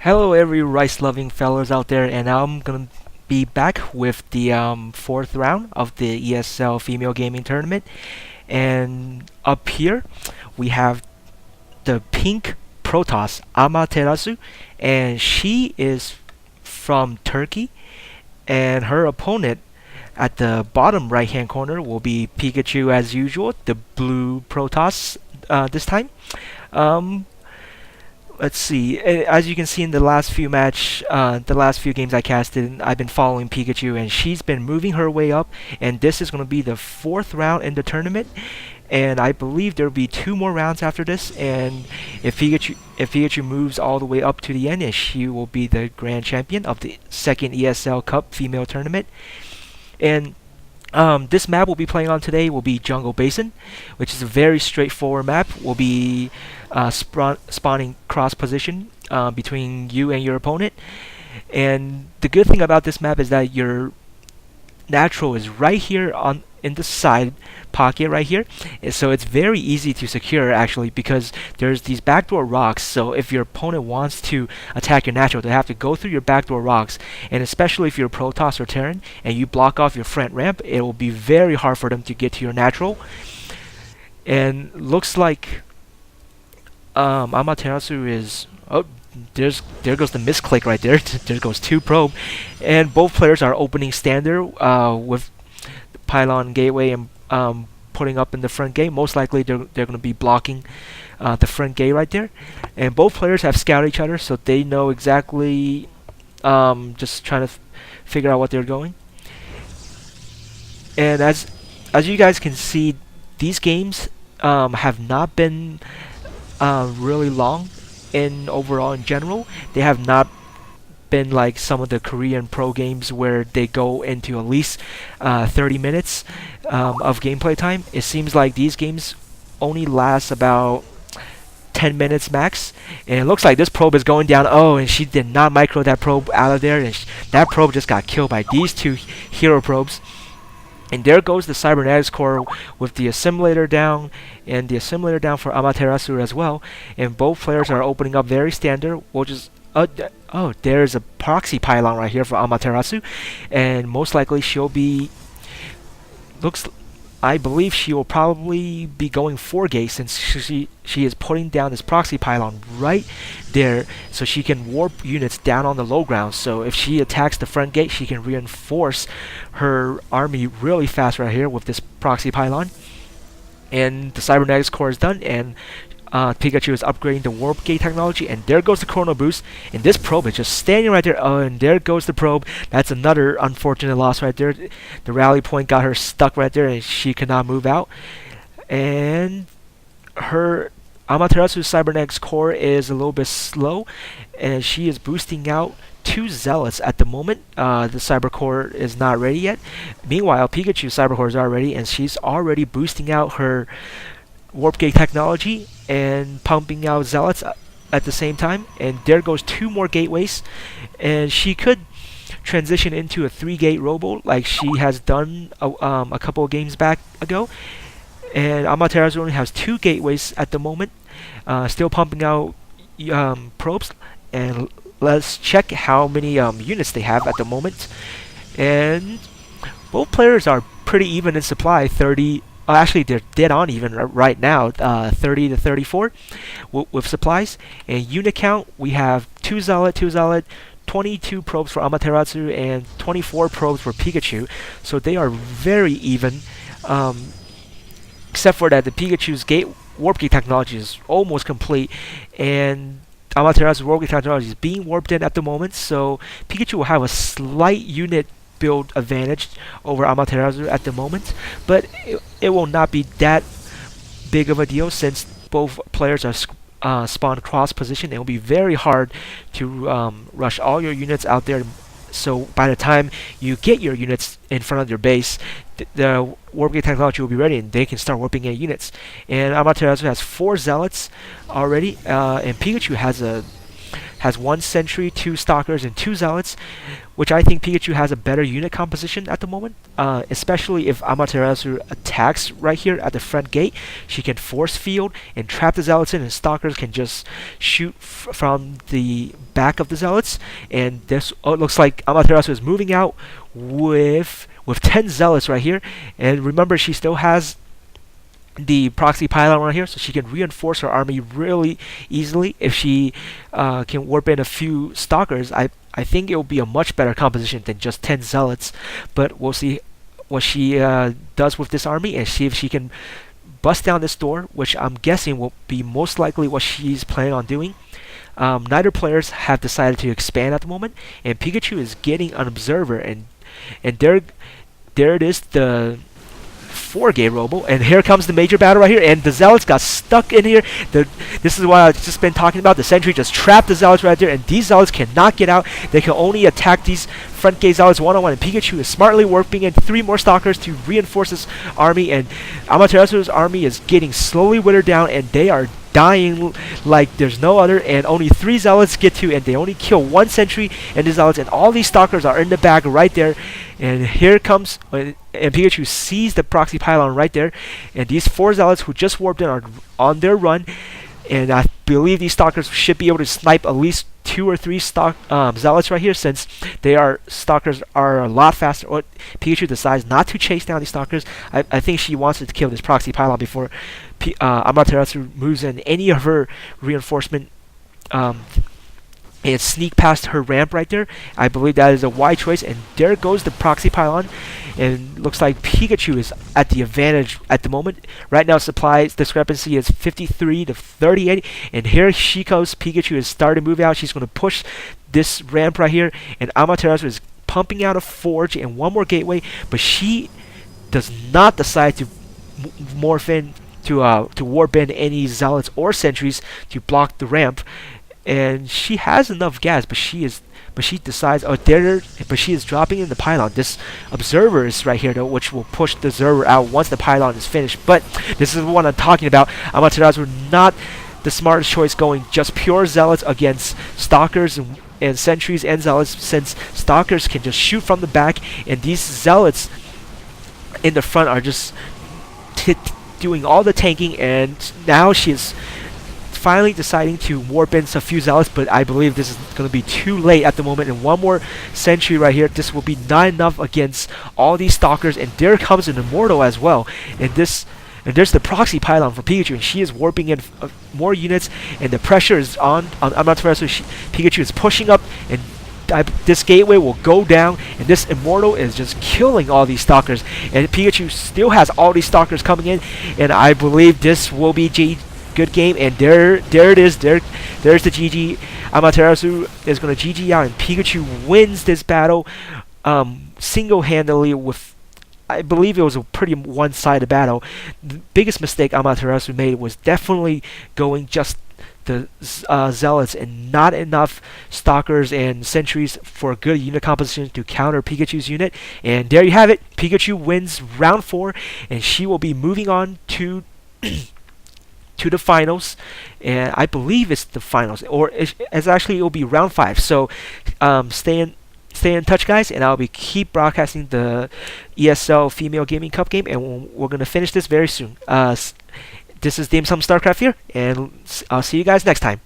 Hello, every rice-loving fellows out there, and I'm gonna be back with the fourth round of the ESL Female Gaming Tournament. And up here, we have the pink Protoss Amaterasu, and she is from Turkey. And her opponent at the bottom right-hand corner will be Pikachu as usual, the blue Protoss this time. Um, let's see. As you can see in the last few games I casted, I've been following Pikachu, and she's been moving her way up. And this is going to be the fourth round in the tournament, and I believe there'll be two more rounds after this. And if Pikachu moves all the way up to the end, and she will be the grand champion of the second ESL Cup female tournament. And this map we'll be playing on today will be Jungle Basin, which is a very straightforward map. We'll be spawning cross position between you and your opponent. And the good thing about this map is that your natural is right here on in the side pocket right here. So it's very easy to secure actually, because there's these backdoor rocks. So if your opponent wants to attack your natural, they have to go through your backdoor rocks. And especially if you're Protoss or Terran and you block off your front ramp, it will be very hard for them to get to your natural. And looks like Amaterasu is there goes the misclick right there. There goes two probe, and both players are opening standard with pylon gateway and putting up in the front gate. Most likely they're going to be blocking the front gate right there. And both players have scouted each other, so they know exactly. Just trying to figure out what they're going. And as you guys can see, these games have not been really long in overall in general. They have not been like some of the Korean pro games where they go into at least 30 minutes of gameplay time. It seems like these games only last about 10 minutes max, and it looks like this probe is going down. Oh, and she did not micro that probe out of there, and that probe just got killed by these two hero probes. And there goes the cybernetics core with the assimilator down, and the assimilator down for Amaterasu as well. And both players are opening up very standard. We'll just oh, there's a proxy pylon right here for Amaterasu, and most likely she'll be looks. I believe she will probably be going 4-gate, since she is putting down this proxy pylon right there, so she can warp units down on the low ground. So if she attacks the front gate, she can reinforce her army really fast right here with this proxy pylon. And the cybernetics core is done, and Pikachu is upgrading the warp gate technology, and there goes the chrono boost, and this probe is just standing right there. Oh, and there goes the probe. That's another unfortunate loss right there. The rally point got her stuck right there, and she cannot move out. And her Amaterasu cybernetics core is a little bit slow, and she is boosting out two zealots at the moment. The cyber core is not ready yet. Meanwhile, Pikachu's cyber core is already, and she's already boosting out her warp gate technology and pumping out zealots at the same time. And there goes two more gateways, and she could transition into a 3-gate robo like she has done a couple of games back ago. And Amaterasu only has 2 gateways at the moment, still pumping out probes. And let's check how many units they have at the moment. And both players are pretty even in supply. 30 actually, they're dead on even right now, 30 to 34 with supplies. And unit count, we have 2 zealot, 22 probes for Amaterasu, and 24 probes for Pikachu. So they are very even, except for that the Pikachu's warp gate technology is almost complete, and Amaterasu's warp gate technology is being warped in at the moment. So Pikachu will have a slight unit build advantage over Amaterasu at the moment, but it will not be that big of a deal, since both players are spawned cross position. It will be very hard to rush all your units out there. So by the time you get your units in front of your base, the warp gate technology will be ready, and they can start warping in units. And Amaterasu has 4 zealots already, and Pikachu has a has 1 sentry, 2 stalkers, and 2 zealots, which I think Pikachu has a better unit composition at the moment. Especially if Amaterasu attacks right here at the front gate, she can force field and trap the zealots in, and stalkers can just shoot from the back of the zealots. And this it looks like Amaterasu is moving out with 10 zealots right here. And remember, she still has the proxy pylon right here, so she can reinforce her army really easily. If she can warp in a few stalkers, I think it will be a much better composition than just 10 zealots. But we'll see what she does with this army, and see if she can bust down this door, which I'm guessing will be most likely what she's planning on doing. Neither players have decided to expand at the moment, and Pikachu is getting an observer, and there it is, the 4-gate robo, and here comes the major battle right here, and the zealots got stuck in here. This is what I've just been talking about. The sentry just trapped the zealots right there, and these zealots cannot get out. They can only attack these front gate zealots one-on-one, and Pikachu is smartly warping in 3 more stalkers to reinforce his army, and Amaterasu's army is getting slowly withered down, and they are dying like there's no other, and only 3 zealots get to, and they only kill 1 sentry and the zealots, and all these stalkers are in the bag right there. And here comes, and Pikachu sees the proxy pylon right there, and these 4 zealots who just warped in are on their run, and I believe these stalkers should be able to snipe at least 2 or 3 zealots right here, since stalkers are a lot faster. Or Pikachu decides not to chase down these stalkers. I think she wants to kill this proxy pylon before Amaterasu moves in any of her reinforcement and sneak past her ramp right there. I believe that is a wise choice, and there goes the proxy pylon, and looks like Pikachu is at the advantage at the moment. Right now, supplies discrepancy is 53 to 38, and here she goes. Pikachu is starting to move out. She's going to push this ramp right here, and Amaterasu is pumping out a forge and 1 more gateway, but she does not decide to morph in to warp in any zealots or sentries to block the ramp. And she has enough gas, but she decides, but she is dropping in the pylon. This observer is right here though, which will push the observer out once the pylon is finished. But this is what I'm talking about. Amaterasu not the smartest choice, going just pure zealots against stalkers and sentries and zealots, since stalkers can just shoot from the back, and these zealots in the front are just doing all the tanking. And now she is finally deciding to warp in a few zealots, but I believe this is going to be too late at the moment, and 1 more sentry right here, this will be not enough against all these stalkers. And there comes an immortal as well, and there's the proxy pylon for Pikachu, and she is warping in more units, and the pressure is on Amaterasu. Pikachu is pushing up, and this gateway will go down, and this immortal is just killing all these stalkers, and Pikachu still has all these stalkers coming in, and I believe this will be good game. And there it is. There's the GG. Amaterasu is going to GG out, and Pikachu wins this battle single-handedly with, I believe it was a pretty one-sided battle. The biggest mistake Amaterasu made was definitely going just the zealots and not enough stalkers and sentries for a good unit composition to counter Pikachu's unit. And there you have it. Pikachu wins round 4, and she will be moving on to to the finals, and I believe it's the finals, or it's actually, it will be round 5. So stay in touch, guys, and I'll be keep broadcasting the ESL Female Gaming Cup game, and we're gonna finish this very soon. This is Dim Sum StarCraft here, and I'll see you guys next time.